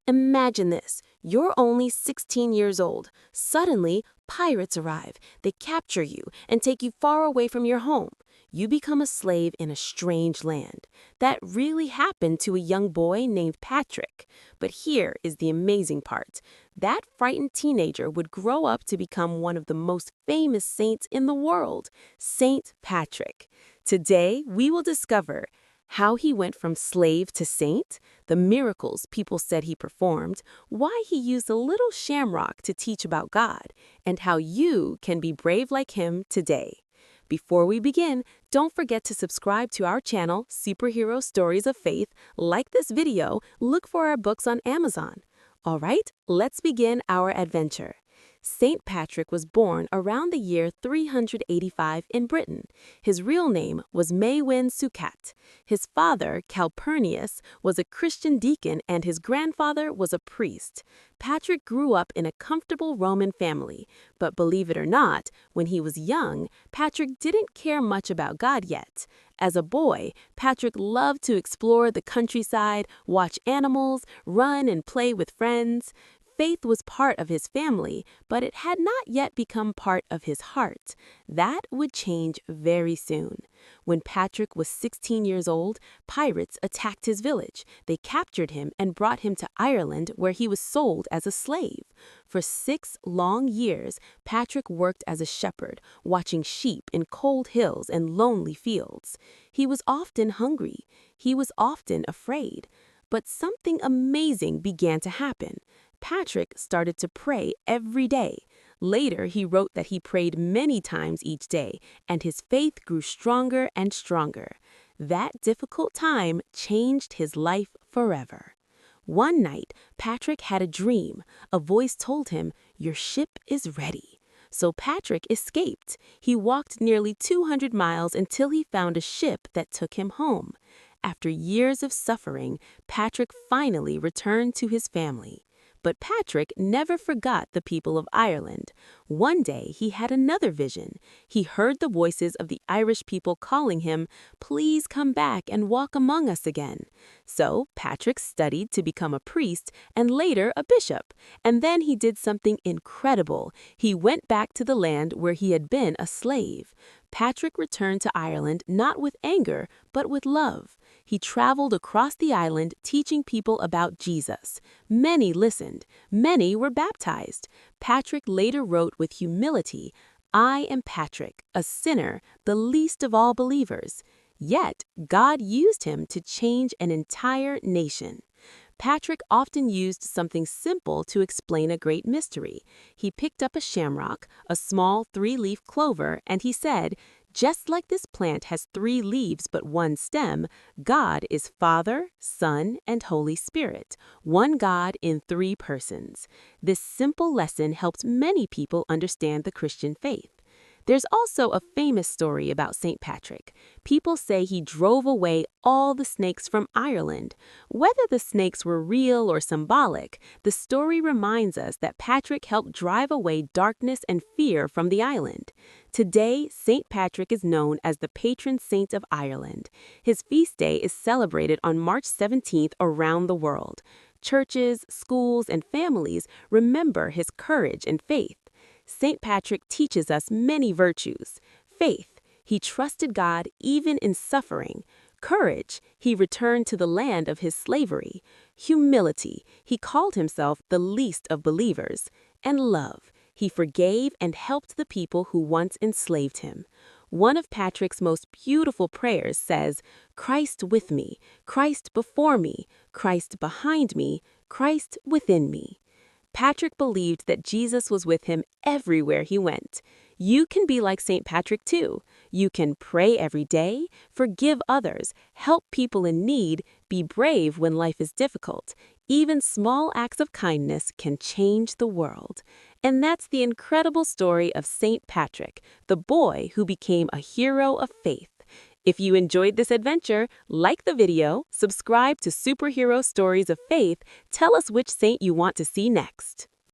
Imagine this. You're only 16 years old. Suddenly, pirates arrive. They capture you and take you far away from your home. You become a slave in a strange land. That really happened to a young boy named Patrick. But here is the amazing part. That frightened teenager would grow up to become one of the most famous saints in the world, Saint Patrick. Today, we will discover how he went from slave to saint, the miracles people said he performed, why he used a little shamrock to teach about God, and how you can be brave like him today. Before we begin, don't forget to subscribe to our channel, Superhero Stories of Faith, like this video, look for our books on Amazon. All right, let's begin our adventure. Saint Patrick was born around the year 385 in Britain. His real name was Maewyn Succat. His father, Calpurnius, was a Christian deacon and his grandfather was a priest. Patrick grew up in a comfortable Roman family, but believe it or not, when he was young, Patrick didn't care much about God yet. As a boy, Patrick loved to explore the countryside, watch animals, run and play with friends. Faith was part of his family, but it had not yet become part of his heart. That would change very soon. When Patrick was 16 years old, pirates attacked his village. They captured him and brought him to Ireland, where he was sold as a slave. For 6 long years, Patrick worked as a shepherd, watching sheep in cold hills and lonely fields. He was often hungry. He was often afraid. But something amazing began to happen. Patrick started to pray every day. Later, he wrote that he prayed many times each day, and his faith grew stronger and stronger. That difficult time changed his life forever. One night, Patrick had a dream. A voice told him, "Your ship is ready." So Patrick escaped. He walked nearly 200 miles until he found a ship that took him home. After years of suffering, Patrick finally returned to his family. But Patrick never forgot the people of Ireland. One day, he had another vision. He heard the voices of the Irish people calling him, "Please come back and walk among us again." So Patrick studied to become a priest and later a bishop. And then he did something incredible. He went back to the land where he had been a slave. Patrick returned to Ireland not with anger, but with love. He traveled across the island teaching people about Jesus. Many listened. Many were baptized. Patrick later wrote with humility, "I am Patrick, a sinner, the least of all believers." Yet, God used him to change an entire nation. Patrick often used something simple to explain a great mystery. He picked up a shamrock, a small 3-leaf clover, and he said, "Just like this plant has 3 leaves but 1 stem, God is Father, Son, and Holy Spirit, one God in 3 persons." This simple lesson helped many people understand the Christian faith. There's also a famous story about St. Patrick. People say he drove away all the snakes from Ireland. Whether the snakes were real or symbolic, the story reminds us that Patrick helped drive away darkness and fear from the island. Today, St. Patrick is known as the patron saint of Ireland. His feast day is celebrated on March 17th around the world. Churches, schools, and families remember his courage and faith. St. Patrick teaches us many virtues. Faith, he trusted God even in suffering. Courage, he returned to the land of his slavery. Humility, he called himself the least of believers. And love, he forgave and helped the people who once enslaved him. One of Patrick's most beautiful prayers says, "Christ with me, Christ before me, Christ behind me, Christ within me." Patrick believed that Jesus was with him everywhere he went. You can be like St. Patrick too. You can pray every day, forgive others, help people in need, be brave when life is difficult. Even small acts of kindness can change the world. And that's the incredible story of St. Patrick, the boy who became a hero of faith. If you enjoyed this adventure, like the video, subscribe to Superhero Stories of Faith, tell us which saint you want to see next.